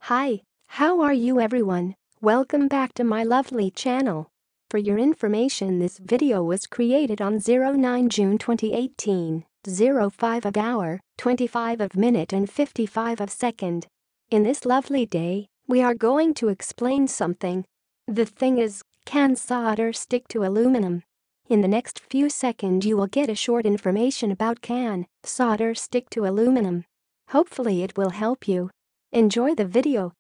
Hi, how are you everyone? Welcome back to my lovely channel. For your information, this video was created on 09 June 2018, 05 of hour, 25 of minute and 55 of second. In this lovely day, we are going to explain something. The thing is, can solder stick to aluminum? In the next few seconds you will get a short information about can solder stick to aluminum. Hopefully it will help you. Enjoy the video.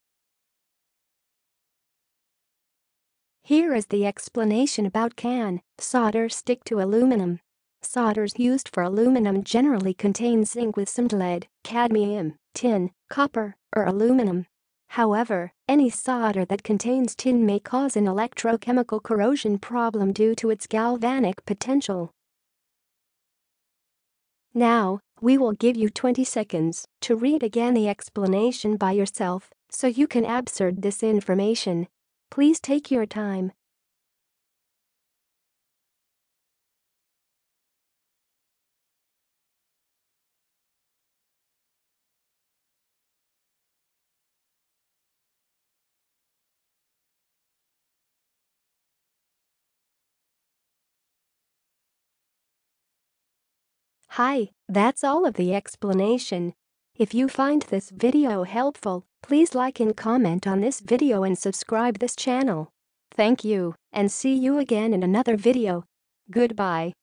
Here is the explanation about can solder stick to aluminum. Solders used for aluminum generally contain zinc with some lead, cadmium, tin, copper, or aluminum. However, any solder that contains tin may cause an electrochemical corrosion problem due to its galvanic potential. Now, we will give you 20 seconds to read again the explanation by yourself so you can absorb this information. Please take your time. Hi, that's all of the explanation. If you find this video helpful, please like and comment on this video and subscribe this channel. Thank you, and see you again in another video. Goodbye.